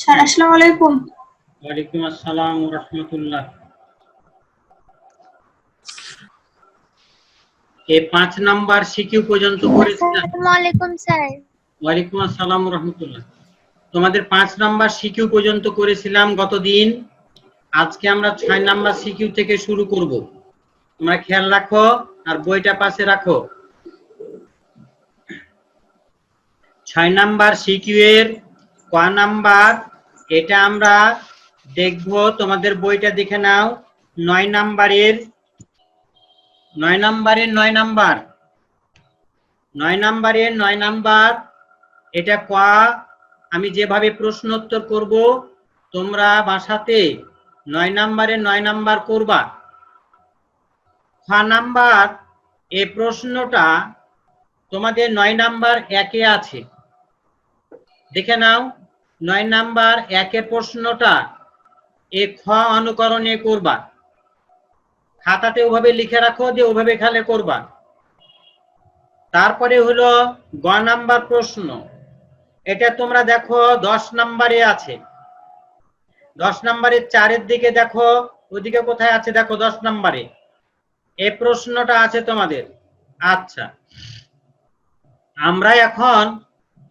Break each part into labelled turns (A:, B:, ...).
A: Sir আসসালামু আলাইকুম।
B: ওয়ালাইকুম আসসালাম ওয়া রাহমাতুল্লাহ। এই 5 নাম্বার সিকিউ পর্যন্ত করেছিলাম।
C: আসসালামু আলাইকুম স্যার।
B: ওয়ালাইকুম আসসালাম ওয়া রাহমাতুল্লাহ। তোমাদের 5 নাম্বার সিকিউ পর্যন্ত করেছিলাম গতদিন। আজকে আমরা 6 নাম্বার সিকিউ থেকে শুরু করব। তোমরা খেয়াল রাখো আর বইটা পাশে রাখো। 6 নাম্বার সিকিউ এর ক নাম্বার এটা আমরা দেখব। তোমাদের বইটা দেখে নাও। 9 নাম্বারের 9 নাম্বার এটা ক। আমি যেভাবে প্রশ্ন উত্তর করব তোমরা বাসাতে 9 নাম্বার করবা। খ নাম্বার এই প্রশ্নটা তোমাদের 9 নাম্বার 1-এ আছে, দেখে নাও। 9 নাম্বার 1-এর প্রশ্নটা এ খ অনুকরণে করবা। খাতাতে ওভাবে লিখে রাখো যে ওভাবে খালে করবা। তারপরে হলো গ নাম্বার প্রশ্ন, এটা তোমরা দেখো 10 নাম্বারে আছে। 10 নাম্বারের 4-এর দিকে দেখো, ওদিকে কোথায় আছে দেখো 10 নাম্বারে এই প্রশ্নটা আছে তোমাদের। আচ্ছা, আমরা এখন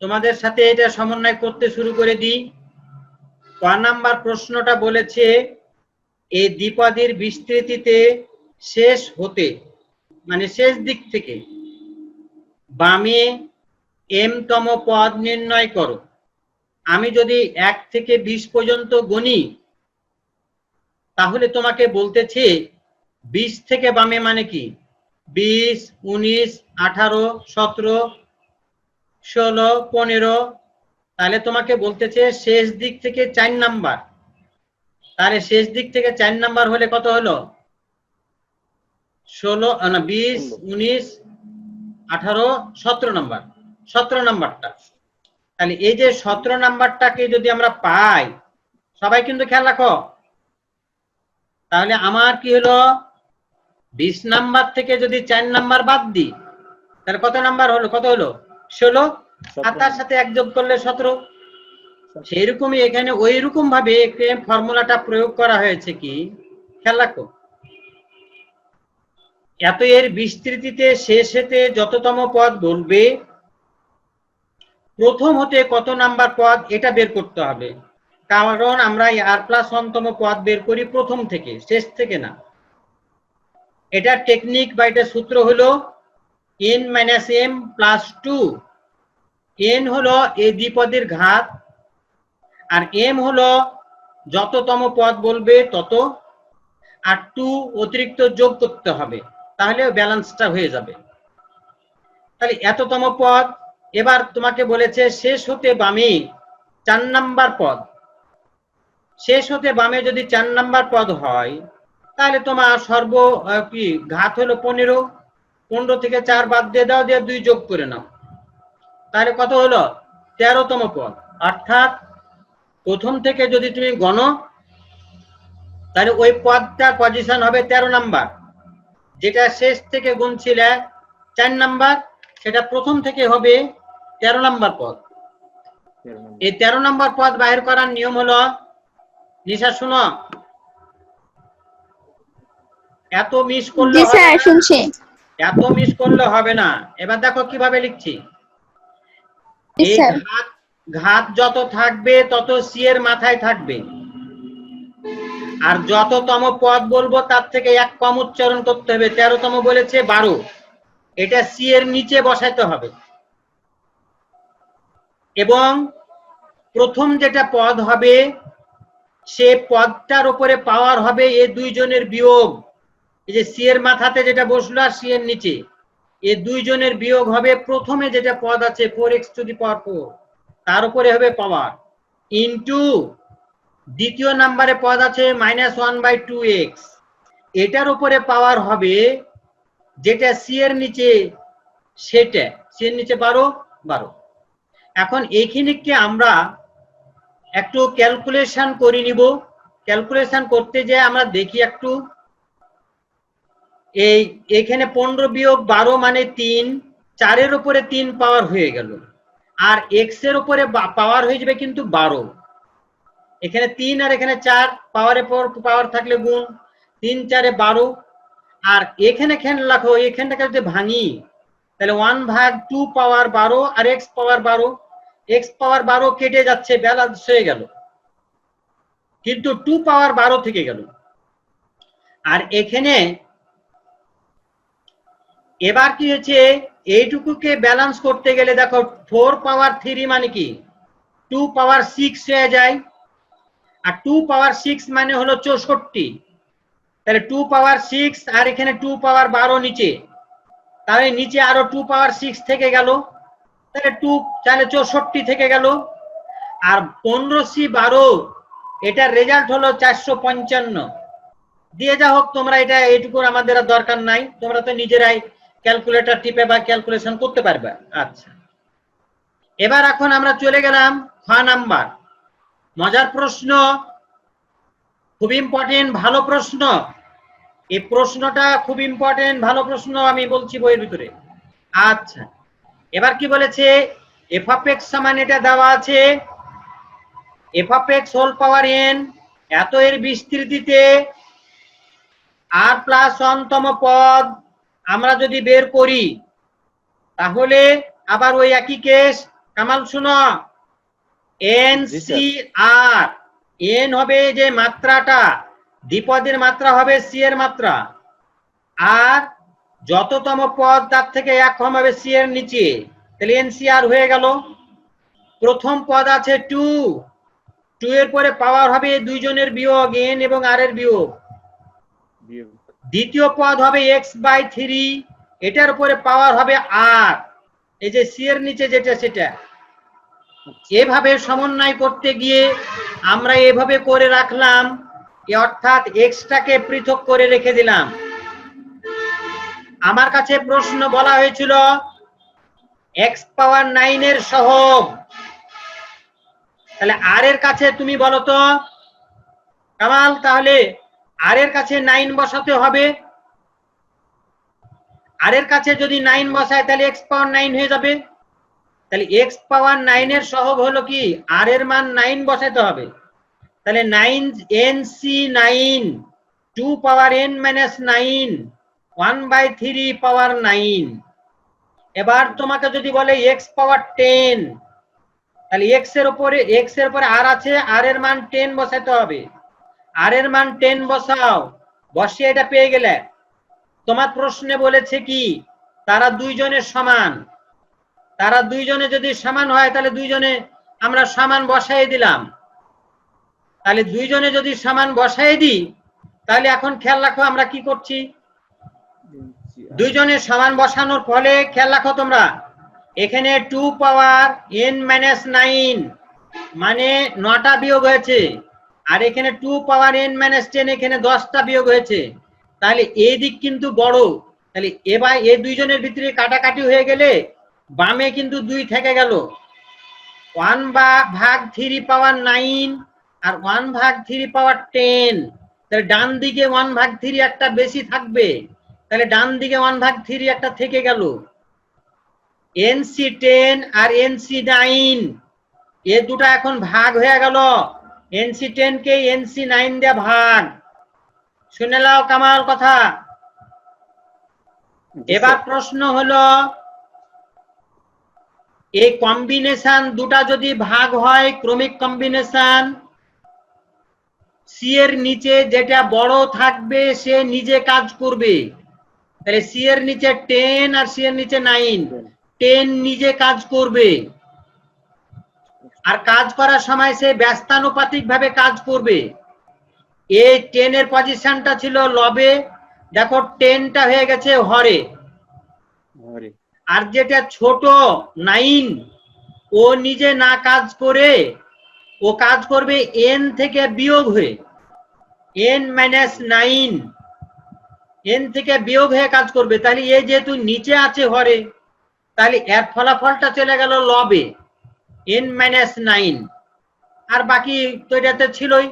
B: তোমাদের সাথে এটা সমন্বয় করতে শুরু করে দিই। ক নাম্বার প্রশ্নটা বলেছে এই দ্বিপদীর বিস্তৃতিতে শেষ হতে মানে শেষ দিক থেকে বামে এম তম পদ নির্ণয় করো। আমি যদি 1 থেকে 20 পর্যন্ত গণি তাহলে তোমাকে বলতেছে 20 থেকে বামে মানে কি 20, 19, 18, 17, 16, 15। তাহলে তোমাকে বলতেছে শেষ দিক থেকে 4 নাম্বার। তাহলে শেষ দিক থেকে 4 নাম্বার হলে কত হলো? 16 না 20, 19, 18, 17 নাম্বার। 17 নাম্বারটা। তাহলে এই যে 17 নাম্বারটাকে যদি আমরা পাই, সবাই কিন্তু খেয়াল রাখো, তাহলে আমার কি হলো 20 নাম্বার থেকে যদি 4 নাম্বার বাদ দিই তাহলে কত নাম্বার হলো? কত হলো? 16। আর তার সাথে 1 যোগ করলে 17। সেইরকমই এখানে ওই রকম ভাবে ফর্মুলাটা প্রয়োগ করা হয়েছে। কি খেয়াল রাখো, এত এর বিস্তৃতিতে শেষ হতে যততম পদ বলবে প্রথম হতে কত নাম্বার পদ এটা বের করতে হবে। কারণ আমরা r+1 তম পদ বের করি প্রথম থেকে, শেষ থেকে না। এটা টেকনিক বা এটা সূত্র হলো n - m + 2। n হলো এই দ্বিপদীর ঘাত আর m হলো যততম পদ বলবে তত, আর 2 অতিরিক্ত যোগ করতে হবে, তাহলে ব্যালেন্সটা হয়ে যাবে। তাহলে এততম পদ। এবার তোমাকে বলেছে শেষ হতে বামে 4 নাম্বার পদ। শেষ হতে বামে যদি 4 নাম্বার পদ হয় তাহলে তোমার কি ঘাত হলো 15। 15 থেকে 4 বাদ দিয়ে দাও, দিয়ে 2 যোগ করে নাও, তাহলে কত হলো? 13তম পদ। অর্থাৎ প্রথম থেকে যদি তুমি গণো তাহলে ওই পদটার পজিশন হবে 13 নাম্বার। যেটা শেষ থেকে গুনছিলে 4 নাম্বার, সেটা প্রথম থেকে হবে 13 নাম্বার পদ। এই 13 নাম্বার পদ বাইর করার নিয়ম হলো, নিশা শুনো, এত মিস করলে হবে না,
C: শুনছি।
B: এত মিস করলে হবে না। এবার দেখো কিভাবে লিখছি। এই ঘাত যত থাকবে তত সি এর মাথায় থাকবে, আর যততম পদ বলবো তার থেকে 1 কম উচ্চারণ করতে হবে। 13তম বলেছে 12, এটা সি এর নিচে বসাইতে হবে। এবং প্রথম যেটা পদ হবে সে পদটার উপরে পাওয়ার হবে এই দুইজনের বিয়োগ। এই যে সি এর মাথাতে যেটা বসলো আর সি এর নিচে এই দুইজনের বিয়োগ হবে প্রথমে যেটা পদ আছে 4x টু দি পাওয়ার 4, তার উপরে হবে পাওয়ার, ইনটু দ্বিতীয় নম্বরে পদ আছে -1/2x, এটার উপরে পাওয়ার হবে যেটা সি এর নিচে, সেটা সি এর নিচে 12। এখন এইখানে আমরা একটু ক্যালকুলেশন করে নিব। ক্যালকুলেশন করতে যে আমরা দেখি একটু, এইখানে 15 বিয়োগ 12 মানে 3, 4 এর উপরে 3 পাওয়ার হয়ে গেল, আর x এর উপরে পাওয়ার হয়ে যাবে কিন্তু 12। এখানে 3 আর এখানে 4, পাওয়ারের পর পাওয়ার থাকলে গুণ, 3 4 12। আর এখানে খেয়াল রাখো, এখানটাকে যদি ভাঙি তাহলে 1 ভাগ 2 পাওয়ার 12 আর x পাওয়ার 12, x পাওয়ার 12 কেটে যাচ্ছে, ব্যালেন্স হয়ে গেল, কিন্তু 2 পাওয়ার 12 থেকে গেল। আর এখানে এবার কি হচ্ছে, এইটুকুকে ব্যালেন্স করতে গেলে দেখো 4 পাওয়ার 3 মানে কি 2 পাওয়ার 6 হয়ে যায়, আর 2 পাওয়ার 6 মানে হলো 64, তাহলে 2 পাওয়ার 6 আর এখানে 2 পাওয়ার 12 নিচে, তাহলে নিচে আরো 2 পাওয়ার 6 থেকে গেল, তাহলে 2 তাহলে 64 থেকে গেল। আর 15C12 এটার রেজাল্ট হলো 455 দিয়ে। যা হোক, তোমরা এটা এইটুকুর আমাদের আর দরকার নাই, তোমরা তো নিজেরাই ক্যালকুলেটর টিপে বা ক্যালকুলেশন করতে পারবে। আচ্ছা, এবার এখন আমরা চলে গেলাম খ নাম্বার। মজার প্রশ্ন, খুব ইম্পর্টেন্ট, ভালো প্রশ্ন। এই প্রশ্নটা খুব ইম্পর্টেন্ট, ভালো প্রশ্ন, আমি বলছি বইয়ের ভিতরে। আচ্ছা, এবার কি বলেছে, এফ অফ এক্স সমান এটা দেওয়া আছে, f of x whole power n, এত এর বিস্তৃতিতে আর প্লাস 1 তম পদ আমরা যদি বের করি, তাহলে আবার ওই একই কেস। কামাল শুনো, এন সি আর, এন হবে যে মাত্রাটা, দ্বিপদের মাত্রা হবে সি এর মাত্রা, আর যততম পদ তার থেকে 1 কম হবে সি এর নিচে, তাহলে এন সি আর হয়ে গেল। প্রথম পদ আছে 2, 2 এর পরে পাওয়ার হবে দুইজনের বিয়োগ, এন এবং আর এর বিয়োগ। দ্বিতীয় পদ হবে x/3, এটার উপরে পাওয়ার হবে আর, এই যে সি এর নিচে যেটা সেটা। এভাবে সমন্বয় করতে গিয়ে আমরা এভাবে করে রাখলাম, অর্থাৎ এক্সটাকে পৃথক করে রেখে দিলাম। আমার কাছে প্রশ্ন বলা হয়েছিল x পাওয়ার 9 এর সহগ, তাহলে আর এর কাছে তুমি বলো তো কামাল, তাহলে আর এর কাছে 9 বসাতে হবে। আর এর কাছে যদি 9 বসায় তাহলে x পাওয়ার 9 হয়ে যাবে। তাহলে x পাওয়ার 9 এর সহগ হলো কি, আর এর মান 9 বসাতে হবে। তাহলে 9 nc9, 2 পাওয়ার n মাইনাস 9, 1/3 পাওয়ার 9। এবার তোমাকে যদি বলে x পাওয়ার 10, তাহলে x এর উপরে আর আছে, আর এর মান 10 বসাতে হবে। আর এর মান 10 বসাও, বসিয়ে এটা পেয়ে গেলে। তোমার প্রশ্নে বলেছে কি তারা দুইজনের সমান, তারা দুইজনে যদি সমান হয় তাহলে দুইজনে আমরা সমান বসাই দিলাম। তাহলে দুইজনে যদি সমান বসাই দিই, তাহলে এখন খেয়াল রাখো আমরা কি করছি, দুইজনে সমান বসানোর ফলে খেয়াল রাখো তোমরা, এখানে 2 পাওয়ার n মাইনাস 9 মানে 9টা বিয়োগ হয়েছে, আর এখানে 2 পাওয়ার n মাইনাস 10 এখানে 10টা বিয়োগ হয়েছে। তাহলে এই দিক কিন্তু বড়, তাহলে এবার এই দুইজনের ভিতরে কাটাকাটি হয়ে গেলে বামে কিন্তু 2 থেকে গেল। 1/3 পাওয়ার 9 আর 1/3 পাওয়ার 10, তাহলে ডান দিকে 1/3 একটা বেশি থাকবে, তাহলে ডান দিকে 1/3 একটা থেকে গেল। nc10 আর nc9 এ দুটো এখন ভাগ হয়ে গেল, nc10 কে nc9 দিয়ে ভাগ। শুনে নাও কামাল কথা। এবার প্রশ্ন হলো, এই কম্বিনেশন দুটা যদি ভাগ হয়, ক্রমিক কম্বিনেশন, সি এর নিচে যেটা বড় থাকবে সে নিজে কাজ করবে। তাহলে সি এর নিচে 10 আর সি এর নিচে 9, 10 নিজে কাজ করবে, আর কাজ করার সময় সে ব্যস্তানুপাতিক ভাবে কাজ করবে। এই 10 এর পজিশনটা ছিল লবে, দেখো 10টা হয়ে গেছে হরে। আর যেটা ছোট 9, ও নিজে না কাজ করে, ও কাজ করবে n থেকে বিয়োগ হয়ে, n-9, n থেকে বিয়োগ হয়ে কাজ করবে। তাহলে এ যেহেতু নিচে আছে হরে, তাহলে এর ফলাফলটা চলে গেল লবে, n-9, আর বাকি তো এটাতে ছিলই।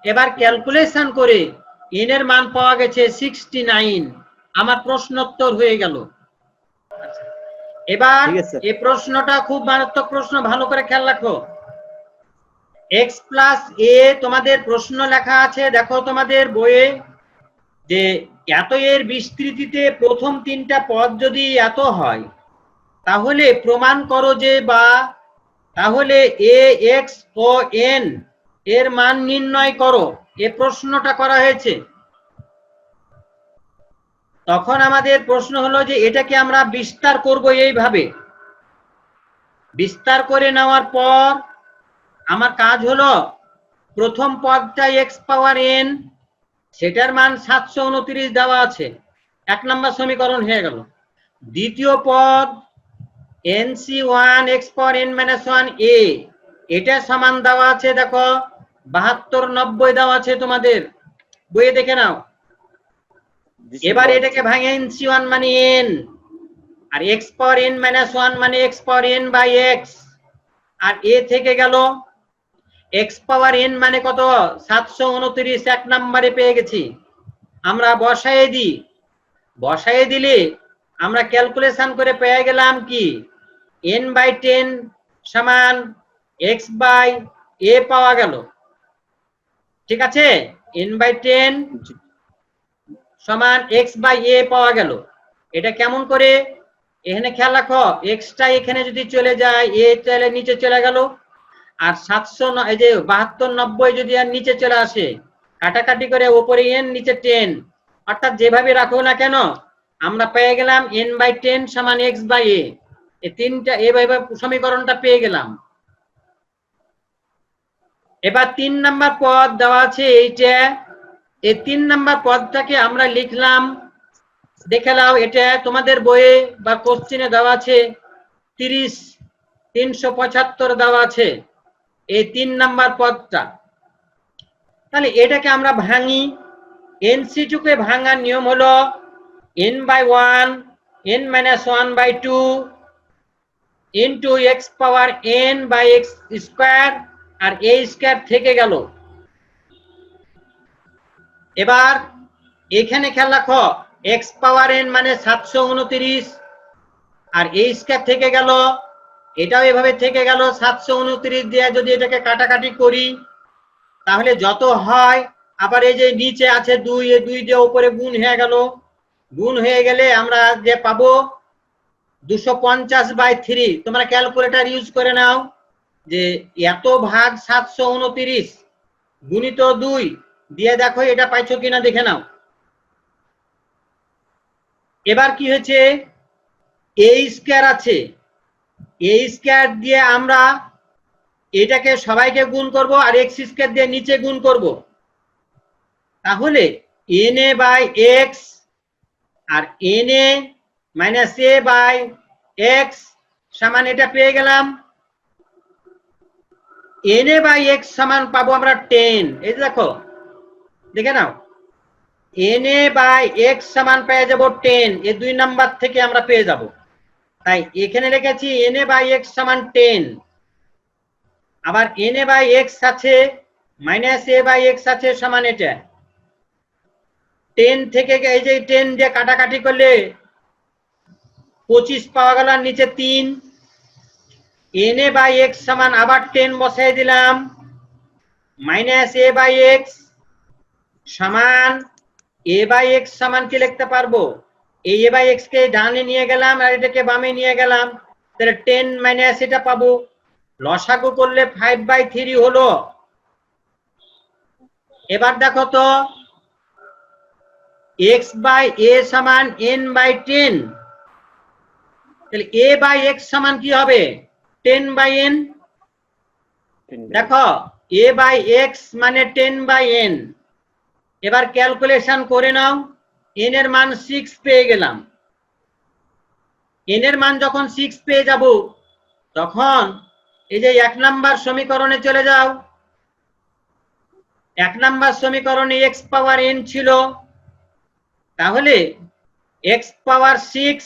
B: এবার ক্যালকুলেশন করে n এর মান পাওয়া গেছে 69, আমার প্রশ্নোত্তর হয়ে গেল। এবার এই প্রশ্নটা খুব মারাত্মক প্রশ্ন, ভালো করে খেয়াল রাখো। এক্স প্লাস এ তোমাদের প্রশ্ন লেখা আছে, দেখো তোমাদের বইয়ে, যে এত এর বিস্তৃতিতে প্রথম তিনটা পদ যদি এত হয় তাহলে প্রমাণ করো যে, বা তাহলে এ এক্স ও এন এর মান নির্ণয় করো, এ প্রশ্নটা করা হয়েছে। তখন আমাদের প্রশ্ন হলো যে এটাকে আমরা বিস্তার করব এইভাবে। বিস্তার করে নেওয়ার পর আমার কাজ হলো প্রথম পদটা এক্স পাওয়ার এন, সেটার মান 729 দেওয়া আছে, 1 নম্বর সমীকরণ হয়ে গেল। দ্বিতীয় পদ nc1 x power n - 1 a, এটা সমান দেওয়া আছে, দেখো 72 90 দেওয়া আছে তোমাদের বইয়ে, দেখে নাও। এবার এটাকে ভাঙে nc1 মানে n, আর x পাওয়ার n - 1 মানে x power n by x, আর a থেকে গেল x পাওয়ার n মানে কত, 729, 1 নম্বরে পেয়ে গেছি। আমরা বসায়ে দিই, বসায়ে দিলে আমরা ক্যালকুলেশন করে পেয়ে গেলাম কি, n/10 সমান x বাই a পাওয়া গেল। ঠিক আছে, n/10 সমান x বাই a পাওয়া গেল। এটা কেমন করে, এখানে খেয়াল রাখো, x টা এখানে যদি চলে যায়, a চলে নিচে চলে গেল, আর 700 এই যে 72 90 যদি আর নিচে চলে আসে, কাটাকাটি করে উপরে n নিচে 10, অর্থাৎ যেভাবে রাখো না কেন আমরা পেয়ে গেলাম n/10 সমান x বাই a। এই তিনটা এইভাবে সমীকরণটা পেয়ে গেলাম। এবার 3 নাম্বার পদ দেওয়া আছে এইটা, এই 3 নাম্বার পদটাকে আমরা লিখলাম, দেখে নাও, এটা তোমাদের বইয়ে বা কোশ্চেনে দেওয়া আছে 30 375 দেওয়া আছে এই 3 নাম্বার পদটা। তাহলে এটাকে আমরা ভাঙি, nc2 কে ভাঙার নিয়ম হলো n/1 n-1/2 into x power n by x square, আর a স্কয়ার থেকে গেল। এবার এখানে খেয়াল রাখো, x পাওয়ার n মানে 729, আর a স্কয়ার থেকে গেল, এটাও এভাবে থেকে গেল। 729 দিয়ে যদি এটাকে কাটাকাটি করি তাহলে যত হয়, আবার এই যে নিচে আছে 2, এই 2 দিয়ে উপরে গুণ হয়ে গেল, গুণ হয়ে গেলে আমরা যে পাবো 250/3। তোমরা ক্যালকুলেটর ইউজ করে নাও, যে এত ভাগ 729 গুণিত 2 দিয়ে দেখো এটা পাইছো কিনা দেখে নাও। এবার কি হয়েছে, a স্কয়ার আছে, a স্কয়ার দিয়ে আমরা এটাকে সবাইকে গুণ করব, আর x স্কয়ার দিয়ে নিচে গুণ করব। তাহলে na বাই x আর na minus a by x সমান, এটা পেয়ে গেলাম। na বাই x সমান পাবো আমরা 10, এই দেখো দেখে নাও, na বাই x সমান পেয়ে যাব 10, এই 2 নাম্বার থেকে আমরা পেয়ে যাব। তাই এখানে লিখেছি na বাই x সমান 10। আবার na বাই x আছে মাইনাস a বাই x আছে সমান, এটা 10 থেকে এই যে 10 দিয়ে কাটাকাটি করলে 25 পাওয়া গেল, আর নিচে 3। na বাই x সমান আবার 10 বসাই দিলাম, মাইনাস a বাই x সমান a বাই x সমান কি লিখতে পারবো, এই a বাই x কে ডানে নিয়ে গেলাম আর এটাকে বামে নিয়ে গেলাম, তাহলে 10 মাইনাস এটা পাবো। লসাগু করলে 5/3 হলো। এবার দেখো তো, x বাই a সমান n/10, তাহলে a বাই x সমান কি হবে, 10/n। দেখো a বাই x মানে 10/n। এবার ক্যালকুলেশন করে নাও, n এর মান 6 পেয়ে গেলাম। n এর মান যখন 6 পেয়ে যাব, তখন এই যে 1 নাম্বার সমীকরণে চলে যাও। 1 নাম্বার সমীকরণে x পাওয়ার n ছিল, তাহলে x পাওয়ার 6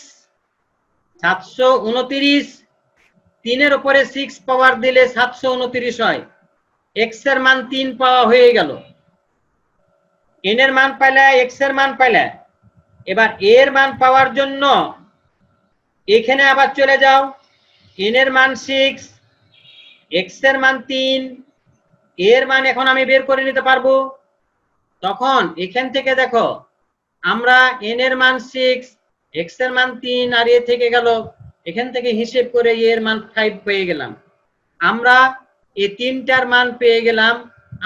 B: 729, 3 এর উপরে 6 পাওয়ার দিলে 729 হয়, x এর মান 3 পাওয়া হয়ে গেল। n এর মান পাইলে, x এর মান পাইলে, এবার a এর মান পাওয়ার জন্য এখানে আবার চলে যাও, n এর মান 6, x এর মান 3, এর মান এখন আমি বের করে নিতে পারবো। তখন এখান থেকে দেখো আমরা n এর মান 6, x এর মান 3 আর a থেকে গেল, এখান থেকে হিসেব করে এর মান 5 পেয়ে গেলাম। আমরা এই তিনটার মান পেয়ে গেলাম,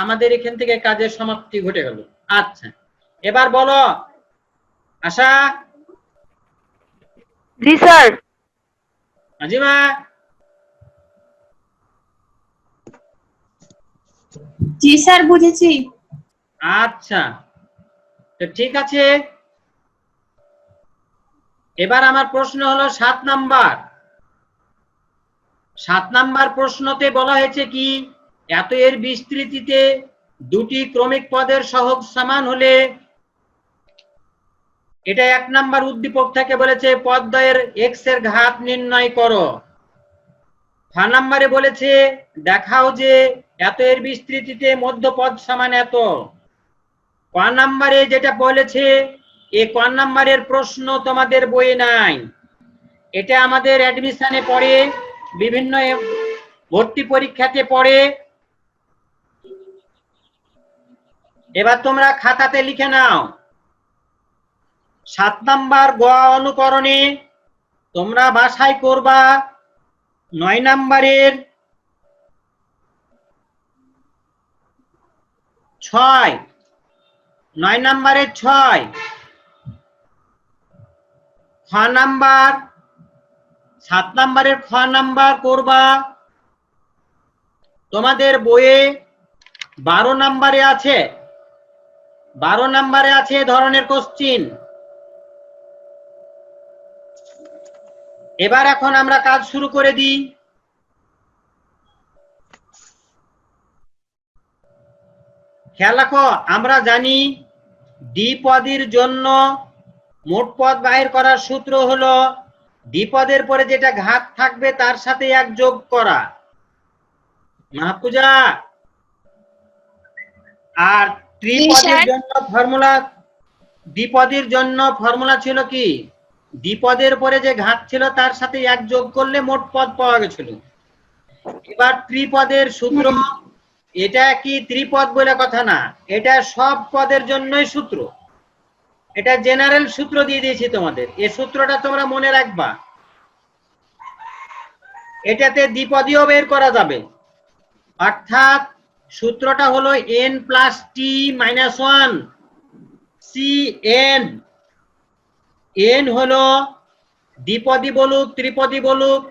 B: আমাদের এখান থেকে কাজের সমাপ্তি ঘটে গেল। আচ্ছা, এবার বলো আশা।
A: জি স্যার।
B: আজিমা।
C: জি স্যার, বুঝেছি।
B: আচ্ছা, তো ঠিক আছে। এবার আমার প্রশ্ন হলো 7 নাম্বার। 7 নাম্বার প্রশ্নতে বলা হয়েছে কি, এত এর বিস্তৃতিতে দুটি ক্রমিক পদের সহগ সমান হলে, এটা 1 নাম্বার উদ্দীপক থেকে বলেছে পদদ্বয়ের x এর ঘাত নির্ণয় করো। 6 নাম্বারে বলেছে দেখাও যে এত এর বিস্তৃতিতে মধ্যপদ সমান এত। ক নাম্বারে যেটা বলেছে, এই ক নাম্বারের প্রশ্ন তোমাদের বইয়ে নাই, এটা আমাদের অ্যাডমিশনে পড়ে, বিভিন্ন ভর্তি পরীক্ষাতে পড়ে। এবার তোমরা খাতাতে লিখে নাও। 7 নাম্বার গ অনুকরণে তোমরা বাছাই করবা 9 নাম্বারের 6, 9 নাম্বারের 6, খ নাম্বার 7 নাম্বারের খ নাম্বার করবা। তোমাদের বইয়ে 12 নাম্বারে আছে, 12 নাম্বারে আছে এ ধরনের কোশ্চিন। এবার এখন আমরা কাজ শুরু করে দিই। খেয়াল রাখো, আমরা জানি দ্বিপদীর জন্য মোট পদ বাহির করার সূত্র হলো দ্বিপদের পরে যেটা ঘাত থাকবে তার সাথে 1 যোগ করা। মাহফুজা, আর ত্রিপদীর জন্য ফর্মুলা, দ্বিপদীর জন্য ফর্মুলা ছিল কি, দ্বিপদের পরে যে ঘাত ছিল তার সাথে 1 যোগ করলে মোট পদ পাওয়া গেছিল। এবার ত্রিপদের সূত্র, এটা কি ত্রিপদ বলে কথা না, এটা সব পদের জন্যই সূত্র, এটা জেনারেল সূত্র দিয়ে দিয়েছি তোমাদের, এই সূত্রটা তোমরা মনে রাখবা। এটাতে দ্বিপদীও বের করা যাবে, অর্থাৎ সূত্রটা হলো n প্লাস টি মাইনাস 1 cn। n হলো দ্বিপদী বলুক, ত্রিপদী বলুক,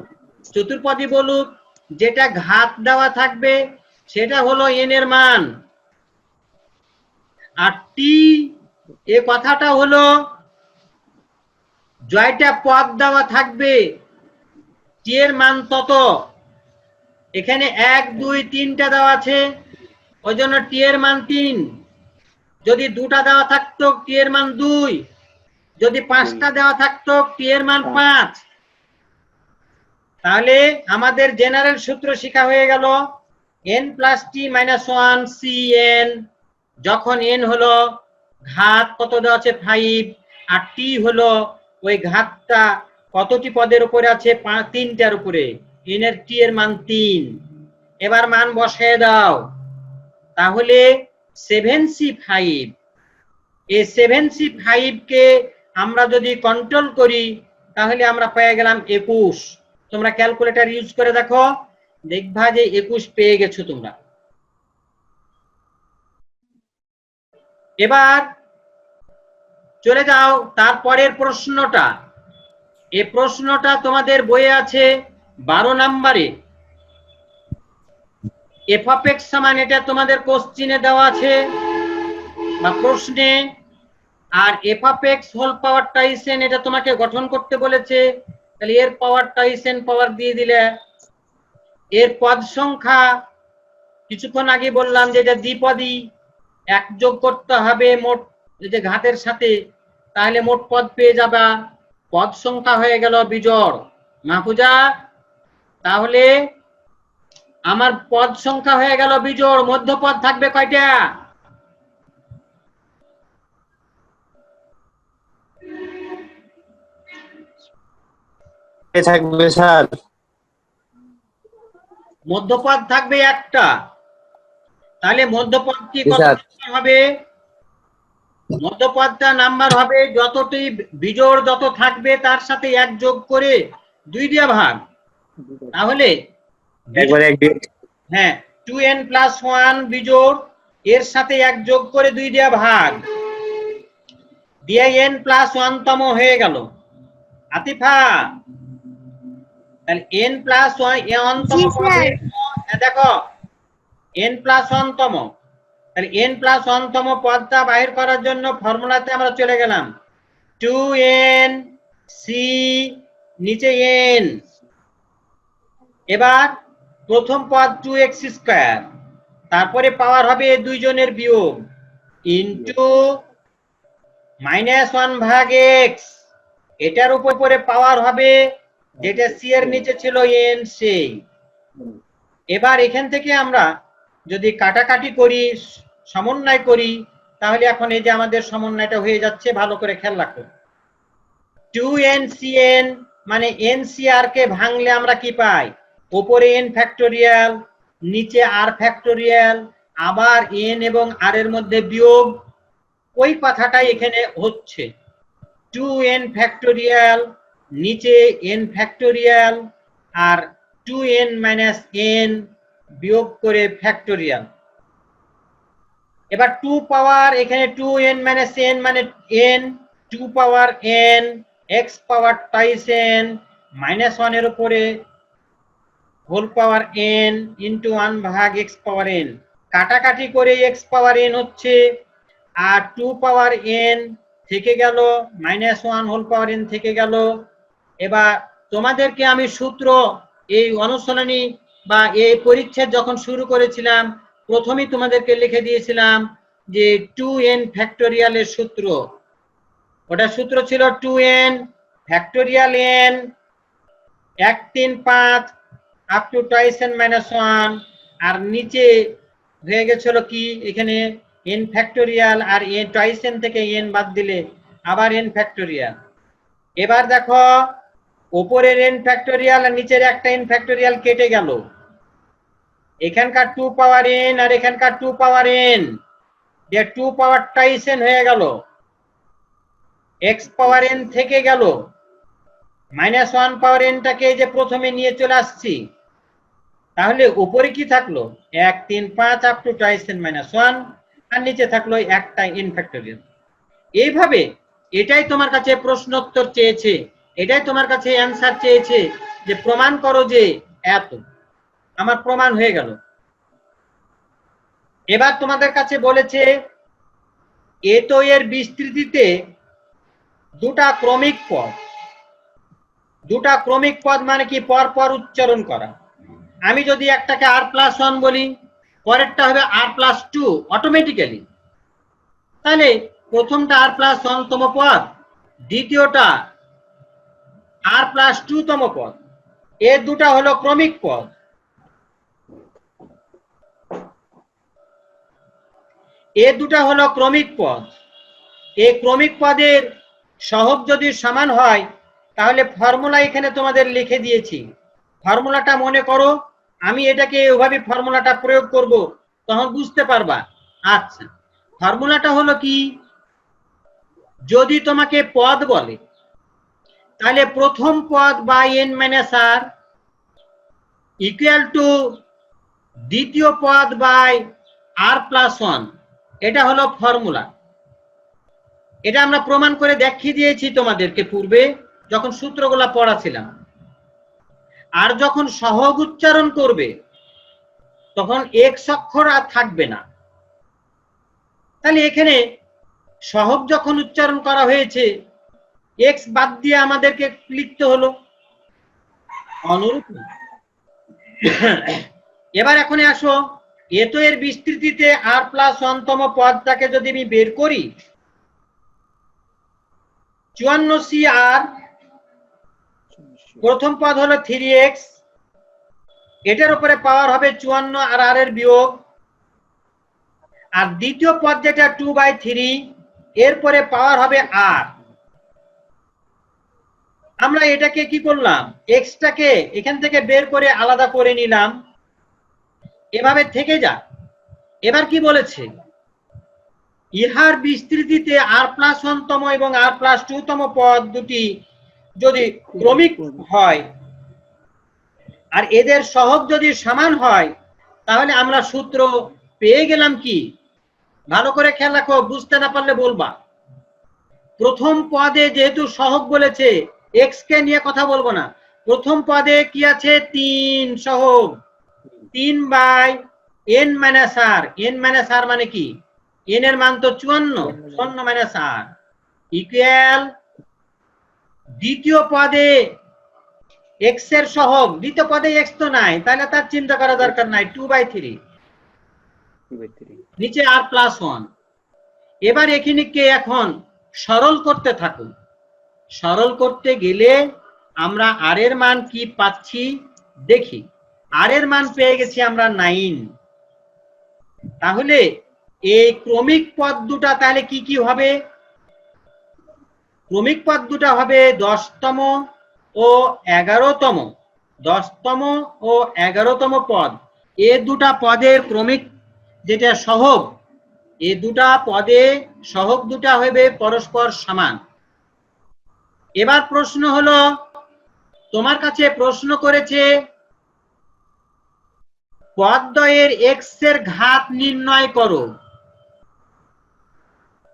B: চতুর্পদী বলুক, যেটা ঘাত দেওয়া থাকবে সেটা হলো n এর মান। আর টি এ কথাটা হলো জয়টা পদ দেওয়া থাকবে টি এর মান তত। এখানে 1 2 3টা দেওয়া আছে, ওই জন্য টি এর মান 3। যদি 2টা দেওয়া থাকতো টি এর মান 2, যদি 5টা দেওয়া থাকতো টি এর মান 5। তাহলে আমাদের জেনারেল সূত্র শেখা হয়ে গেল n প্লাস টি মাইনাস 1 cn, যখন n হলো ঘাত কত দেওয়া আছে 5, আর টি হলো ওই ঘাতটা কতটি পদের উপরে আছে 3টার উপরে, n এর টি এর মান 3। এবার মান বসিয়ে দাও, তাহলে 7c5, এই 7c5 কে আমরা যদি কন্ট্রোল করি তাহলে আমরা পেয়ে গেলাম 21। তোমরা ক্যালকুলেটর ইউজ করে দেখো, দেখবা যে 21 পেয়ে গেছো তোমরা। এবার চলে যাও তারপরের প্রশ্নটা। এই প্রশ্নটা তোমাদের বইয়ে আছে 12 নাম্বারে, f of x সমান, এটা তোমাদের কোশ্চিনে দেওয়া আছে বা প্রশ্নে। আর f of x হোল পাওয়ারটা ইসেন, এটা তোমাকে গঠন করতে বলেছে, তাহলে এর পাওয়ারটা ইসেন পাওয়ার দিয়ে দিলে এর পদ সংখ্যা কিছুক্ষণ আগে বললাম যে এটা দ্বিপদী, 1 যোগ করতে হবে মোট যে ঘাতের সাথে, তাহলে মোট পদ পেয়ে যাবা। পদ সংখ্যা হয়ে গেল বিজোড়। মাহফুজা, তাহলে আমার পদ সংখ্যা হয়ে গেল বিজোড়, মধ্যপদ থাকবে কয়টা?
D: থাকবে স্যার,
B: মধ্যপদ থাকবে একটা। তাহলে মধ্যপদটি
A: জি
B: কত
A: স্যার।
B: নাম্বার হবে? মধ্যপদটা নাম্বার হবে যতটি বিজোড় যত থাকবে তার সাথে 1 যোগ করে 2 দিয়ে ভাগ। তাহলে
A: একবারে এক দিয়ে।
B: হ্যাঁ 2n+1 বিজোড় এর সাথে 1 যোগ করে 2 দিয়ে ভাগ দিয়ে n+1 তম হয়ে গেল। আতিফা, তাহলে n+1 তম
C: জি
B: পদে
C: স্যার।
B: দেখো n+1 তম, তাহলে n+1 তম পদটা বাহির করার জন্য ফর্মুলাতে আমরা চলে গেলাম 2n c নিচে n। এবার প্রথম পদ 2x², তারপরে পাওয়ার হবে দুইজনের বিয়োগ ইনটু -1 ভাগ x, এটার উপরে পাওয়ার হবে যেটা c এর নিচে ছিল n সেই। এবার এখান থেকে আমরা যদি কাটাকাটি করি সমন্বয় করি তাহলে এখন এই যে আমাদের সমন্বয়টা হয়ে যাচ্ছে, ভালো করে খেয়াল রাখো। 2n(cn) মানে ncr কে ভাঙলে আমরা কি পাই? উপরে n ফ্যাক্টোরিয়াল, নিচে r ফ্যাক্টোরিয়াল, আবার n এবং r এর মধ্যে বিয়োগ, ওই কথাটাই এখানে হচ্ছে। 2n ফ্যাক্টোরিয়াল নিচে n ফ্যাক্টোরিয়াল আর 2n - n বিয়োগ করে ফ্যাক্টোরিয়াল। এবার 2 পাওয়ার এখানে 2n - n মানে n, 2 পাওয়ার n, x পাওয়ার টাইস n, -1 এর উপরে হোল পাওয়ার n ইনটু 1 ভাগ x পাওয়ার n। কাটাকাটি করে x পাওয়ার n হচ্ছে, আর 2 পাওয়ার n থেকে গেল, -1 হোল পাওয়ার n থেকে গেল। এবার তোমাদেরকে আমি সূত্র এই অনুশীলনী বা এই পরিচ্ছেদ যখন শুরু করেছিলাম প্রথমেই তোমাদেরকে লিখে দিয়েছিলাম যে 2n ফ্যাক্টোরিয়ালের সূত্র। ওটা সূত্র ছিল 2n factorial n 1 3 5 up to times n -1, আর নিচে হয়ে গেছিল কি এখানে n ফ্যাক্টোরিয়াল, আর n টাইস n থেকে n বাদ দিলে আবার n ফ্যাক্টোরিয়াল। এবার দেখো উপরের n ফ্যাক্টোরিয়াল আর নিচের একটা n ফ্যাক্টোরিয়াল কেটে গেল, এখানকার 2 পাওয়ার n আর এখানকার 2 পাওয়ার n দিয়ে 2 পাওয়ার টাইস n হয়ে গেল, x পাওয়ার n থেকে গেল, -1 পাওয়ার n টাকে যে প্রথমে নিয়ে চলে আসছি, তাহলে উপরে কি থাকলো 1 3 5 আপ টু টাইস n -1, আর নিচে থাকলো একটা n ফ্যাক্টোরিয়াল। এইভাবে এটাই তোমার কাছে প্রশ্নোত্তর চেয়েছে, এটাই তোমার কাছে অ্যান্সার চেয়েছে যে প্রমাণ করো যে এত। আমার প্রমাণ হয়ে গেল। এবার তোমাদের কাছে বলেছে এতো এর বিস্তৃতিতে দুটা ক্রমিক পদ, দুটা ক্রমিক পদ মানে কি পর পর উচ্চারণ করা। আমি যদি একটাকে r+1 বলি, পরেরটা হবে r+2 অটোমেটিক্যালি, তাহলে প্রথমটা r+1 তম পদ, দ্বিতীয়টা r+2 তম পদ, এর দুটা হলো ক্রমিক পদ। এর দুটা হলো ক্রমিক পদ। এই ক্রমিক পদের সহগ যদি সমান হয় তাহলে ফর্মুলা এখানে তোমাদের লিখে দিয়েছি, ফর্মুলাটা মনে করো। আমি এটাকে ওইভাবে ফর্মুলাটা প্রয়োগ করব, তখন বুঝতে পারবা। আচ্ছা, ফর্মুলাটা হলো কি, যদি তোমাকে পদ বলে তাহলে প্রথম পদ বাই n - r ইকুয়াল টু দ্বিতীয় পদ বাই r+1, এটা হলো ফর্মুলা। এটা আমরা প্রমাণ করে দেখিয়ে দিয়েছি তোমাদেরকে পূর্বে যখন সূত্রগুলা পড়াছিলাম। আর যখন সহগ উচ্চারণ করবে তখন x অক্ষর আর থাকবে না। তাহলে এখানে সহগ যখন উচ্চারণ করা হয়েছে x বাদ দিয়ে আমাদেরকে লিখতে হলো অনুরূপ। এবার এখন আসো, এতো এর বিস্তৃতিতে r+1 তম পদটাকে যদি আমি বের করি, 54cr, প্রথম পদ হলো 3x, এটার উপরে পাওয়ার হবে 54 আর r এর বিয়োগ, আর দ্বিতীয় পদ যেটা 2/3, এরপরে পাওয়ার হবে r। আমরা এটাকে কি করলাম, x টাকে এখান থেকে বের করে আলাদা করে নিলাম, এভাবে থেকে যা। এবার কি বলেছে, ইহার বিস্তৃতিতে r+1 তম এবং r+2 তম পদ দুটি যদি ক্রমিক হয় আর এদের সহগ যদি সমান হয় তাহলে আমরা সূত্র পেয়ে গেলাম কি? ভালো করে খেয়াল রাখো, বুঝতে না পারলে বলবা। প্রথম পদে যেহেতু সহগ বলেছে, x কে নিয়ে কথা বলবো না, প্রথম পদে কি আছে? 3 সহগ, 3/n - r। n - r মানে কি? n এর মান তো 54, 54 - r ইকুয়াল দ্বিতীয় পদে x এর সহগ, দ্বিতীয় পদে x তো নাই, তাহলে তার চিন্তা করা দরকার নাই, 2/3 নিচে r+1। এবার এখানে এখন সরল করতে থাকুন। সরল করতে গেলে আমরা r এর মান কি পাচ্ছি দেখি। r এর মান পেয়ে গেছি আমরা 9। তাহলে এই ক্রমিক পদ দুটা তাহলে কি কি হবে? ক্রমিক পদ দুটা হবে 10তম ও 11তম। 10তম ও 11তম পদ, এ দুটা পদের ক্রমিক যেটা সহগ, এই দুটা পদে সহগ দুটা হবে পরস্পর সমান। এবার প্রশ্ন হলো, তোমার কাছে প্রশ্ন করেছে পদদ্বয়ের x এর ঘাত নির্ণয় করো।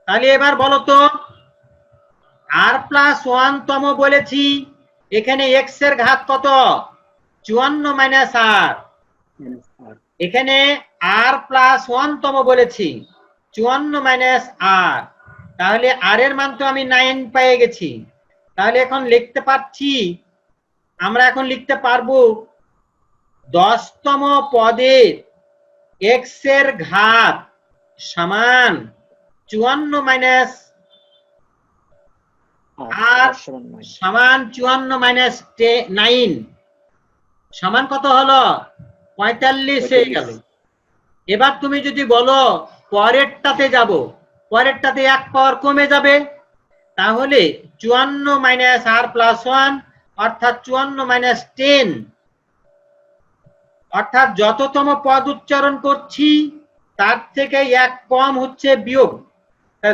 B: তাহলে এবার বলো তো, r+1 তম বলেছি, এখানে x এর ঘাত কত? 54 - r। এখানে r+1 তম বলেছি, 54 - r। তাহলে r এর মান তো আমি 9 পেয়ে গেছি। তাহলে এখন লিখতে পারছি, আমরা এখন লিখতে পারবো 10তম পদের x এর ঘাত সমান 54 - r সমান 54 - 9 সমান কত হলো? 45 হয়ে গেল। এবার তুমি যদি বলো পরেরটাতে যাব, পরেরটাতে 1 পাওয়ার কমে যাবে, তাহলে 54 - r+1 অর্থাৎ 54 - 10, অর্থাৎ যততম পদ উচ্চারণ করছি তার থেকে 1 কম হচ্ছে বিয়োগ।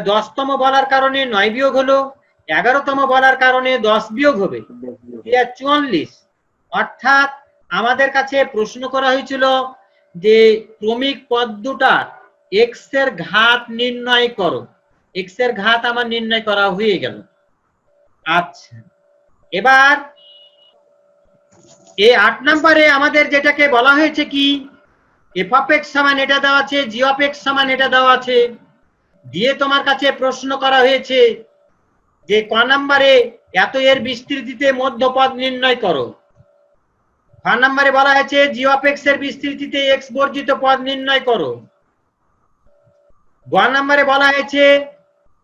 B: 10তম বলার কারণে 9 বিয়োগ হলো, 11তম বলার কারণে 10 বিয়োগ হবে, 44। অর্থাৎ আমাদের কাছে প্রশ্ন করা হয়েছিল যে ক্রমিক পদ দুটার x এর ঘাত নির্ণয় করো। x এর ঘাত আমার নির্ণয় করা হয়ে গেল। আচ্ছা, এবার এই 8 নম্বরে আমাদের যেটাকে বলা হয়েছে কি, f(x) সমান এটা দেওয়া আছে, g(x) সমান এটা দেওয়া আছে, দিয়ে তোমার কাছে প্রশ্ন করা হয়েছে যে ক নম্বরে এত এর বিস্তৃতিতে মধ্যপদ নির্ণয় করো। খ নম্বরে বলা হয়েছে g(x) এর বিস্তৃতিতে x বর্জিত পদ নির্ণয় করো। গ নম্বরে বলা হয়েছে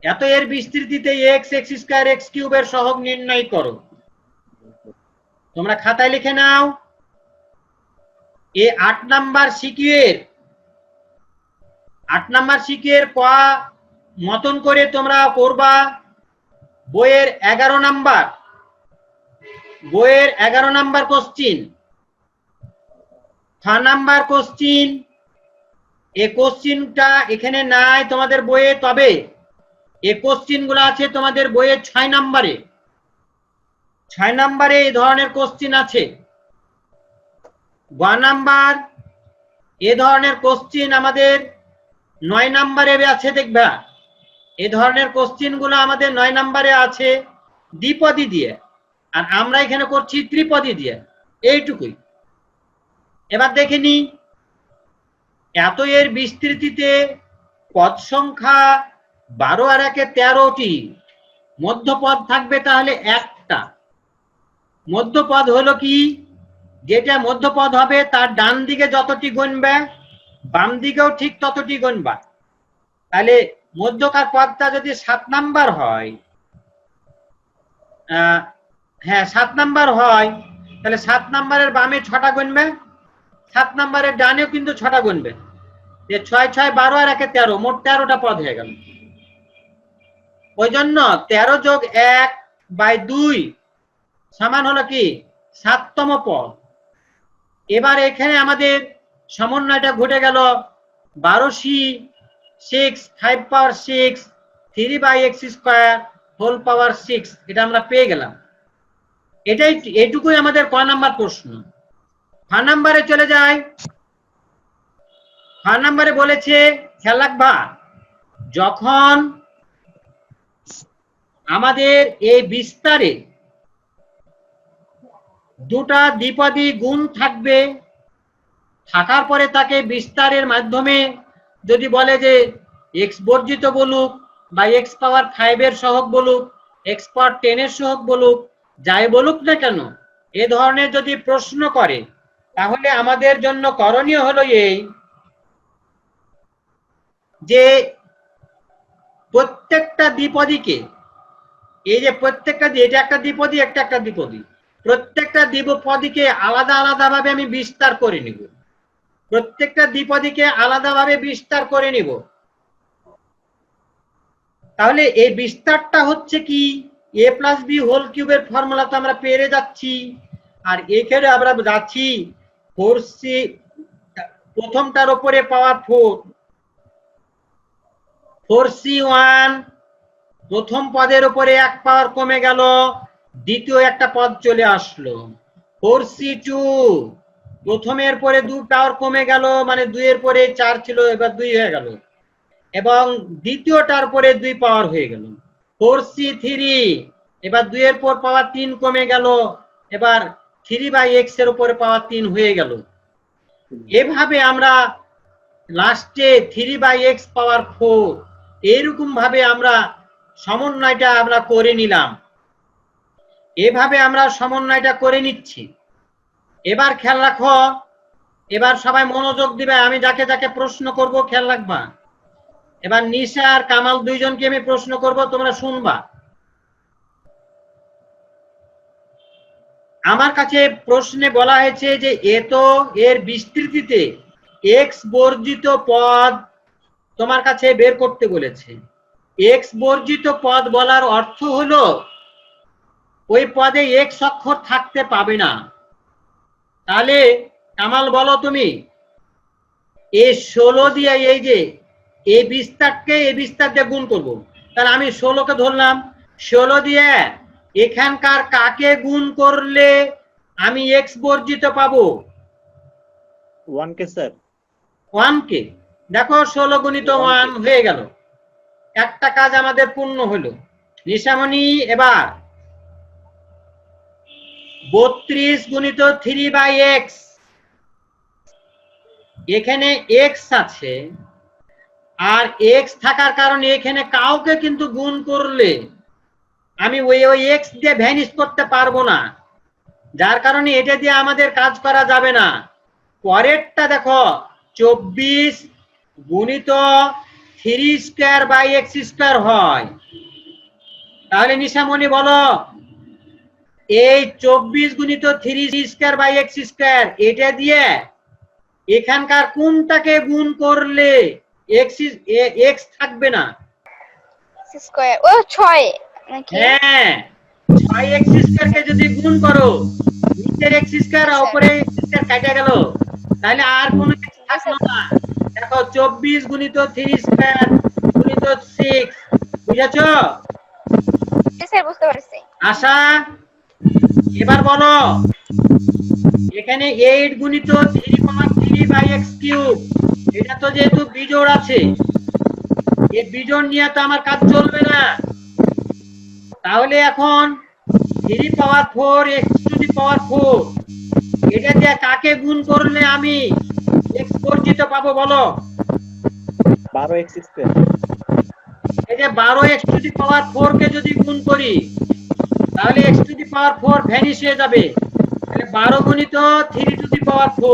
B: এত এর বিস্তৃতিতে x, x² x³ এর সহগ নির্ণয় করো। তোমরা খাতায় লিখে নাও। এই 8 নাম্বার সিকিউর ক মতন করে তোমরা করবা। বইয়ের 11 নাম্বার কোশ্চিন, 6 নাম্বার কোশ্চিন। এই কোশ্চিনটা এখানে নাই তোমাদের বইয়ে, তবে এই কোশ্চিন গুলো আছে তোমাদের বইয়ে 6 নাম্বারে। 6 নাম্বারে এই ধরনের কোশ্চিন আছে। গ নাম্বার এ ধরনের কোশ্চিন আমাদের 9 নাম্বারে আছে, দেখবা এই ধরনের কোশ্চিন গুলো আমাদের 9 নাম্বারে আছে দ্বিপদী দিয়ে, আর আমরা এখানে করছি ত্রিপদী দিয়ে, এইটুকুই। এবার দেখে নি, এত এর বিস্তৃতিতে পদ সংখ্যা 12 আর 1 13টি, মধ্যপদ থাকবে তাহলে একটা। মধ্যপদ হলো কি, যেটা মধ্যপদ হবে তার ডান দিকে যতটি গুনবে বাম দিকেও ঠিক ততটি গুনবা। তাহলে মধ্যকার পদটা যদি 7 নাম্বার হয়, হ্যাঁ 7 নাম্বার হয়, তাহলে 7 নাম্বারের বামে 6টা গুনবে, 7 নাম্বারের ডানেও কিন্তু 6টা গুনবে। 6 6 12 আর 1 13, মোট 13টা পদ হয়ে গেল। ওই জন্য 13 যোগ 1/2 সমান হলো কি 7তম পদ। এবার এখানে আমাদের সমন্বয়টা ঘটে গেল 12c 6 5 পাওয়ার 6 3/x² হোল পাওয়ার 6 এটা আমরা পেয়ে গেলাম। এটুকুই আমাদের ক নাম্বার প্রশ্ন। 5 নাম্বারে চলে যায়। 5 নাম্বারে বলেছে খেয়াল রাখবা, যখন আমাদের এই বিস্তারে দুটা দ্বিপদী গুণ থাকবে, থাকার পরে তাকে বিস্তারের মাধ্যমে যদি বলে যে x বর্জিত বলুক বা x পাওয়ার 5 এর সহগ বলুক, x পাওয়ার 10 এর সহগ বলুক, যাই বলুক না কেন, এ ধরনের যদি প্রশ্ন করে, তাহলে আমাদের জন্য করণীয় হলো এই যে প্রত্যেকটা দ্বিপদীকে, এই যে প্রত্যেকটা, এটা একটা দ্বিপদী, একটা দ্বিপদী, প্রত্যেকটা দ্বিপদীকে আলাদা আলাদা ভাবে আমি বিস্তার করে নিব। প্রত্যেকটা দ্বিপদীকে আলাদাভাবে বিস্তার করে নিব। তাহলে এই বিস্তারটা হচ্ছে কি, a + b হোল কিউবের ফর্মুলা তো আমরা পেয়ে যাচ্ছি। আর এখানে আমরা যাচ্ছি 4c, প্রথমটার উপরে পাওয়ার 4c1, প্রথম পদের উপরে 1 পাওয়ার কমে গেল, দ্বিতীয় একটা পদ চলে আসলো। 4c2, প্রথমের পরে 2 পাওয়ার কমে গেল, মানে 2 এর পরে 4 ছিল, এবার 2 হয়ে গেল, এবং দ্বিতীয়টার পরে 2 পাওয়ার হয়ে গেল। 4c3, এবার 2 এর পর পাওয়ার 3 কমে গেল, এবার 3/x এর উপরে পাওয়ার 3 হয়ে গেল। এভাবে আমরা লাস্টে 3/x পাওয়ার 4, এরকম ভাবে আমরা সমন্বয়টা আমরা করে নিলাম। এভাবে আমরা সমন্বয়টা করে নিচ্ছি। এবার খেয়াল রাখো, এবার সবাই মনোযোগ দিবে, আমি যাকে যাকে প্রশ্ন করব খেয়াল রাখবা। এবার নিশা আর কামাল দুইজনকে আমি প্রশ্ন করব, তোমরা শুনবা। আমার কাছে প্রশ্নে বলা হয়েছে যে এর বিস্তৃতিতে x বর্জিত পদ তোমার কাছে বের করতে বলেছে। x বর্জিত পদ বলার অর্থ হলো ওই পদে x অক্ষর থাকতে পাবে না। তাহলে কামাল বলো তুমি, এই 16 দিয়ে এই যে এই বিস্তারকে এই বিস্তার দিয়ে গুণ করব, তাহলে আমি 16কে ধরলাম, 16 দিয়ে এখানকার কাকে গুণ করলে আমি x বর্জিত পাবো?
A: 1 কে স্যার,
B: 1 কে। দেখো 16 গুণিত 1 হয়ে গেল, একটা কাজ আমাদের পূর্ণ হলো। নিশামণি এবার 32 গুণিত 3/x, এখানে x আছে, আর x থাকার কারণে এখানে কাউকে কিন্তু গুণ করলে আমি ওই x দিয়ে ভ্যানিশ করতে পারবো না, যার কারণে এটা দিয়ে আমাদের কাজ করা যাবে না। পরেরটা দেখো 24 গুণিত 3/x² হয়। তাহলে নিশামণি বলো, এই 24 গুণিত 3/x², এটা দিয়ে এখানকার কোনটাকে গুণ করলে x থাকবে না?
D: স্কয়ার, ও 6 নাকি?
B: হ্যাঁ, 6x² কে যদি গুণ করো, নিচের x² আর উপরে x² কেটে গেল, তাহলে আর কোনো x থাকলো না। দেখো 24 গুণিত 3² গুণিত 6, বুঝেছো?
D: স্যার বুঝতে পারছি।
B: আশা এবার বলো, এখানে 8 গুণিত 3/x³, এটা তো যেহেতু বিজোড় আছে, এই বিজোড় নিয়ে তো আমার কাজ চলবে না। তাহলে এখন 3/4 x⁴, এটা দিয়ে কাকে গুণ করলে আমি x বর্জিত পাবো বলো?
A: 12x²।
B: এই যে 12x⁴ কে যদি গুণ করি, তাহলে x⁴ ভ্যানিশ হয়ে যাবে। তাহলে 12 গুণিত 3⁴।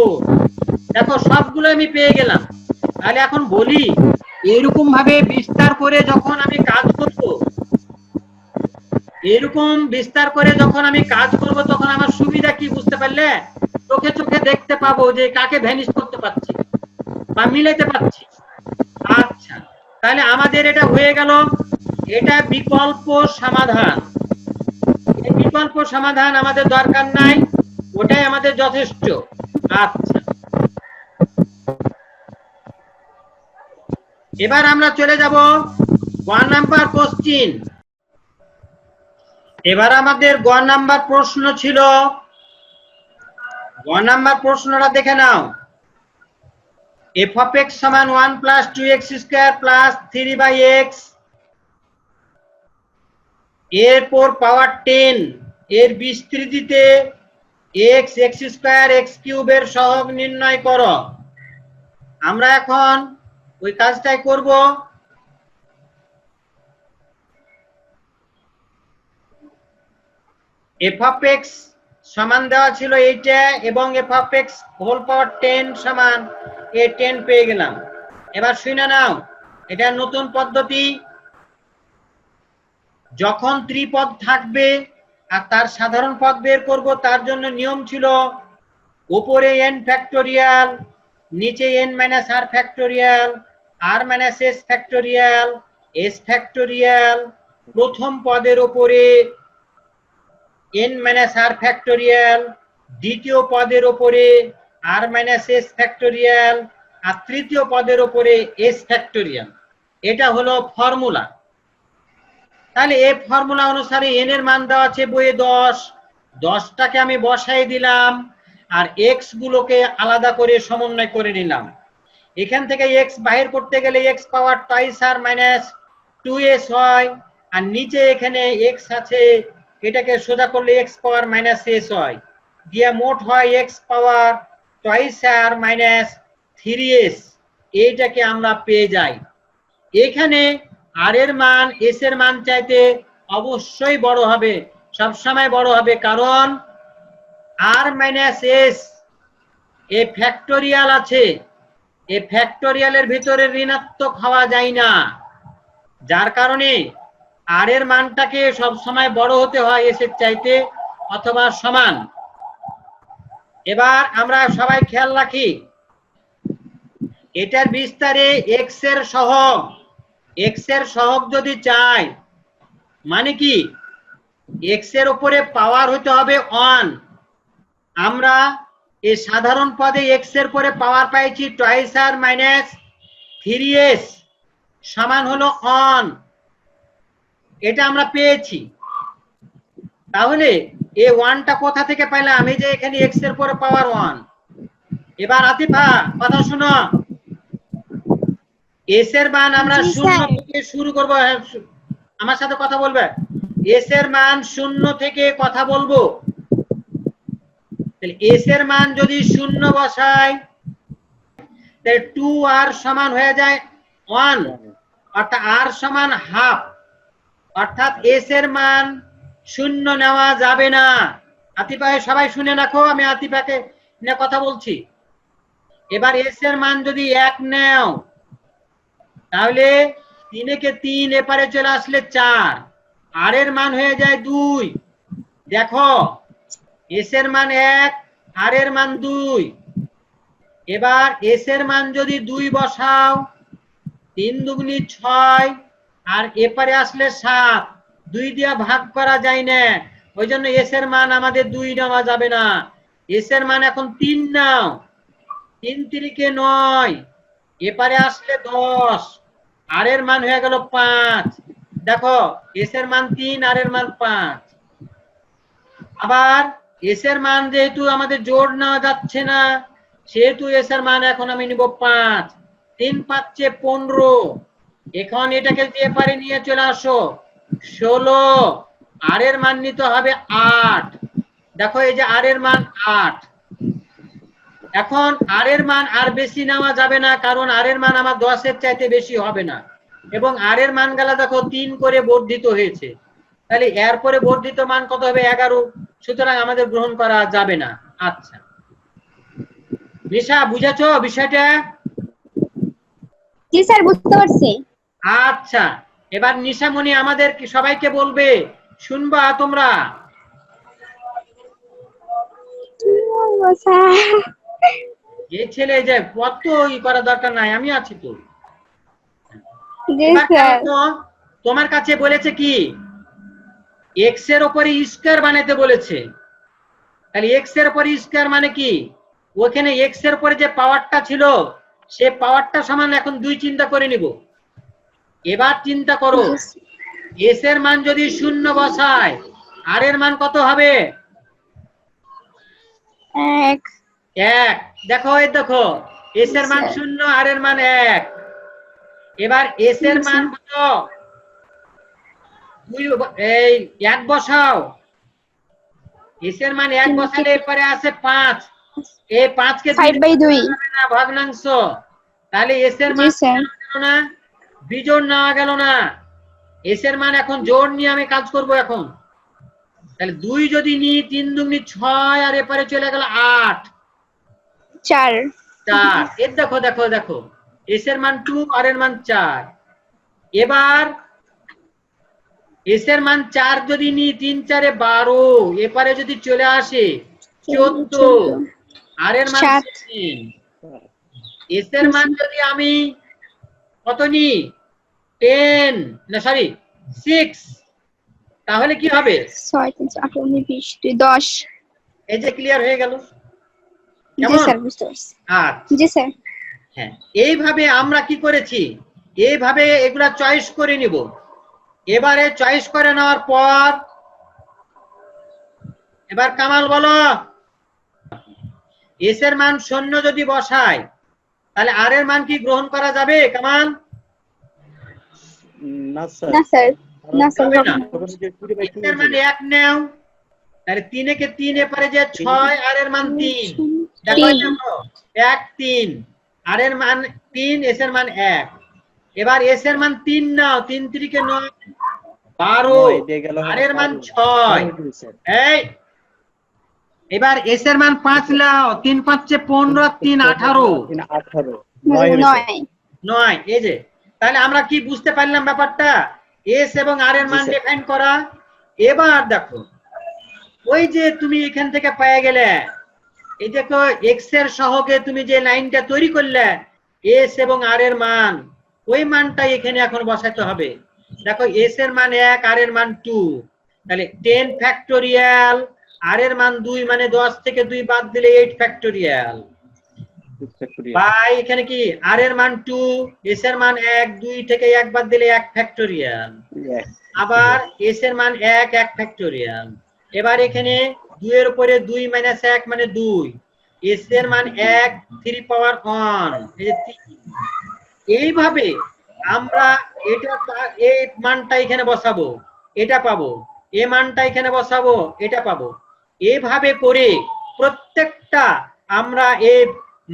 B: দেখো সবগুলো আমি পেয়ে গেলাম। তাহলে এখন বলি, এরকম ভাবে বিস্তার করে যখন আমি কাজ করব, তখন আমার সুবিধা কি বুঝতে পারলে? চোখে চোখে দেখতে পাবো যে কাকে ভ্যানিশ করতে পারছি বা মিলাতে পারছি। আচ্ছা, তাহলে আমাদের এটা হয়ে গেল, এটা বিকল্প সমাধান। এই বিকল্প সমাধান আমাদের দরকার নাই, ওটাই আমাদের যথেষ্ট। আচ্ছা, এবার আমরা চলে যাব 1 নাম্বার কোশ্চিন। এবার আমাদের 1 নাম্বার প্রশ্ন ছিল, 1 নাম্বার প্রশ্নটা দেখে নাও। f of x সমান 1 plus 2x square plus 3/x এরপর পাওয়ার 10 এর বিস্তৃতিতে x স্কয়ার x কিউবের সহগ নির্ণয় করো। আমরা এখন ওই কাজটাই করব। f of x সমান দেওয়া ছিল এইটা এবং f of x whole power 10 সমান এই 10 পেয়ে গেলাম। এবার শুনে নাও, এটা নতুন পদ্ধতি। যখন ত্রিপদ থাকবে আর তার সাধারণ পদ বের করব, তার জন্য নিয়ম ছিল উপরে n ফ্যাক্টোরিয়াল, নিচে n minus r factorial, r minus s factorial, s factorial, প্রথম পদের উপরে n মাইনাস r ফ্যাক্টোরিয়াল, দ্বিতীয় পদের উপরে r মাইনাস s ফ্যাক্টোরিয়াল, আর তৃতীয় পদের উপরে s ফ্যাক্টোরিয়াল। এটা হলো ফর্মুলা। তাহলে এই ফর্মুলা অনুসারে n এর মান দেওয়া আছে বইয়ে 10, 10টাকে আমি বসাই দিলাম আর x গুলোকে আলাদা করে সমন্বয় করে নিলাম। এখান থেকে x বাহির করতে গেলে x পাওয়ার টুয়াইস r মাইনাস 2s হয়, আর নিচে এখানে x আছে, এটাকে সোজা করলে x পাওয়ার মাইনাস s হয়, দিয়ে মোট হয় x পাওয়ার টুয়াইস r মাইনাস 3s। এইটাকে আমরা পেয়ে যাই। এখানে r এর মান s এর মান চাইতে অবশ্যই বড় হবে, সবসময় বড় হবে, কারণ r মাইনাস s এ ফ্যাক্টোরিয়াল আছে, এই ফ্যাক্টোরিয়ালের ভিতরে ঋণাত্মক হওয়া যায় না, যার কারণে r এর মানটাকে সবসময় বড় হতে হয় s এর চাইতে অথবা সমান। এবার আমরা সবাই খেয়াল রাখি, এটার বিস্তারে x এর সহগ, x এর সহগ যদি চাই মানে কি x এর উপরে পাওয়ার হতে হবে 1। আমরা এই সাধারণ পদে x এর পরে পাওয়ার পাইছি টুয়াইস r মাইনাস 3s সমান হলো 1, এটা আমরা পেয়েছি। তাহলে এই 1টা কোথা থেকে পাইলাম? এই যে এখানে x এর পরে পাওয়ার 1। এবার আতিফা কথা শুনো, s এর মান আমরা 0 থেকে শুরু করব, আমার সাথে কথা বলবে। s এর মান 0 থেকে কথা বলবো। তাহলে s এর মান যদি 0 বসাই তাহলে 2r সমান হয়ে যায় 1, অর্থাৎ r সমান হাফ, অর্থাৎ s এর মান 0 নেওয়া যাবে না। আতিফা সবাই শুনে রাখো, আমি আতিফাকে নিয়ে কথা বলছি। এবার s এর মান যদি 1 নেও তাহলে 3 কে 3 এপারে চলে আসলে 4, r এর মান হয়ে যায় 2। দেখো s এর মান 1, r এর মান 2। এবার s এর মান যদি 2 বসাও, 3 দুগুনি 6, আর এপারে আসলে 7, 2 দিয়ে ভাগ করা যায় না, ওই জন্য s এর মান আমাদের 2 নেওয়া যাবে না। s এর মান এখন 3 নাও, 3 3 9, এপারে আসলে 10, r এর মান হয়ে গেল 5। দেখো s এর মান 3, r এর মান 5। আবার s এর মান যেহেতু আমাদের জোড় নেওয়া যাচ্ছে না, সেহেতু s এর মান এখন আমি নিব 5, 3 5 15। এখন এটাকে দিয়ে পারে নিয়ে চলে আসো 16, r এর মান নিতে হবে 8। দেখো এই যে r এর মান 8। এখন r এর মান আর বেশি নেওয়া যাবে না, কারণ r এর মান আমার 10 এর চাইতে বেশি হবে না, এবং r এর মান গেলা দেখো 3 করে বর্ধিত হয়েছে, তাহলে এর পরে বর্ধিত মান কত হবে? 11। সুতরাং আমাদের গ্রহণ করা যাবে না। আচ্ছা নিশা, বুঝেছো বিষয়টা?
C: জি স্যার, বুঝতে পারছি।
B: আচ্ছা, এবার নিশামণি আমাদের সবাইকে বলবে, শুনবা তোমরা? যে ছেলে যে কত ই করা দরকার নাই, আমি আছি তো। তোমার কাছে বলেছে কি x এর উপরে স্কয়ার বানাইতে বলেছে। তাহলে x এর উপরে স্কয়ার মানে কি? ওখানে x এর উপরে যে পাওয়ারটা ছিল সে পাওয়ারটা সমান এখন 2 চিন্তা করে নিব। এবার চিন্তা করো, এস এর মান যদি 0 বসায় আর এর মান কত হবে?
D: 1
B: 1। দেখো এই দেখো, এস এর মান 0 আর এর মান 1। এবার এস এর মান কত? 2 এই 1 বসাও। এস এর মান 1 বসালে এরপরে আছে 5। এই 5 কে
D: 5/2
B: না ভগ্নাংশ, তাহলে এস এর
D: জি
B: মান
D: স্যার
B: গেল না, বিজোড় নেওয়া গেল না। এস এর মান এখন জোড় নিয়ে আমি কাজ করব এখন। তাহলে 2 যদি নিই 3 দুগুণে 6 আর এপারে চলে গেল 8।
D: 4
B: 4। এর দেখো দেখো দেখো, এস এর মান 2 আর এর মান 4। এবার এস এর মান 4 যদি নিই 3 4 12, এপারে যদি চলে আসে 14 আর এর মান
D: 7
B: 3। এস এর মান যদি আমি কত নিই 10 না সরি 6, তাহলে কি হবে?
D: 6 3 8 19 20 10
B: এই যে ক্লিয়ার হয়ে গেল।
D: জি
B: কেমন?
D: স্যার বুঝতে পারছি।
B: আচ্ছা,
D: জি স্যার
B: হ্যাঁ, এইভাবে আমরা কি করেছি, এইভাবে এগুলা চয়েস করে নিব। এবারে চয়েস করে নেওয়ার পর এবার কামাল বলো, এস এর মান 0 যদি বসাই তাহলে আর এর মান কি গ্রহণ করা যাবে কামাল?
A: না স্যার।
D: না স্যার না স্যার
B: হবে না।
A: তখন যে 2 বাই 2
B: এস এর মান 1 নেও, তাহলে 3 কে 3 এপারে যে 6 আর এর মান 3। দেখো এই দেখো 1 3 আর এর মান 3, এস এর মান 1। এবার এস এর মান 3 নাও, 3 3 কে 9 12
A: দিয়ে গেল
B: আর এর মান 6। এই এবার এস এর মান 5 নাও, 3 5 15 3 18
A: 18
D: 9
B: 9। এই যে, তাহলে আমরা কি বুঝতে পারলাম ব্যাপারটা, এস এবং আর এর
A: জি,
B: মান
A: স্যার।
B: ডিফাইন করা। এবার দেখো, ওই যে তুমি এখান থেকে পেয়ে গেলে, এই দেখো এক্স এর সহগে তুমি যে লাইনটা তৈরি করলে এস এবং আর এর মান, ওই মানটা এখানে এখন বসাতে হবে। দেখো এস এর মান 1 আর এর মান 2, তাহলে 10 ফ্যাক্টোরিয়াল আর এর মান 2 মানে 10 থেকে 2 বাদ দিলে 8 ফ্যাক্টোরিয়াল বাই এখানে কি আর এর মান 2, এস এর মান 1, 2 থেকে 1 বাদ দিলে 1 ফ্যাক্টোরিয়াল, আবার এস এর মান 1 1 ফ্যাক্টোরিয়াল। এবার এখানে 2 এর উপরে 2 মাইনাস 1 মানে 2, এস এর মান 1 3 পাওয়ার 1। এই যে এইভাবে আমরা এটা এই মানটা এখানে বসাবো, এটা পাবো, এই মানটা এখানে বসাবো, এটা পাবো। এইভাবে করে প্রত্যেকটা আমরা এই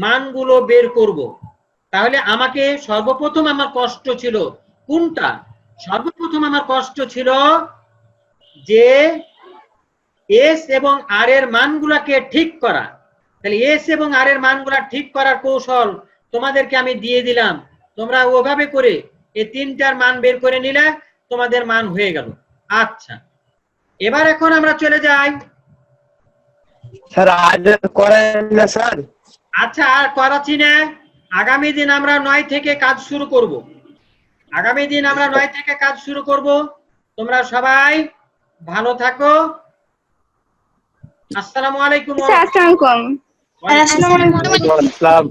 B: মানগুলো বের করব। তাহলে আমাকে সর্বপ্রথম আমার কষ্ট ছিল কোনটা? সর্বপ্রথম আমার কষ্ট ছিল যে এস এবং আর এর মানগুলাকে ঠিক করা। তাহলে এস এবং আর এর মানগুলা ঠিক করার কৌশল তোমাদেরকে আমি দিয়ে দিলাম, তোমরা ওভাবে করে এই তিনটার মান বের করে নিলে তোমাদের মান হয়ে গেল। আচ্ছা, এবার এখন আমরা চলে যাই।
E: স্যার আজ করেন না স্যার?
B: আচ্ছা, আর করাচ্ছি না, আগামী দিন আমরা 9 থেকে কাজ শুরু করব। আগামী দিন আমরা 9 থেকে কাজ শুরু করব। তোমরা সবাই ভালো থাকো। আসসালামু আলাইকুম।
D: স্যার আসসালামু আলাইকুম।
C: আসসালামু আলাইকুম।
E: আসসালাম।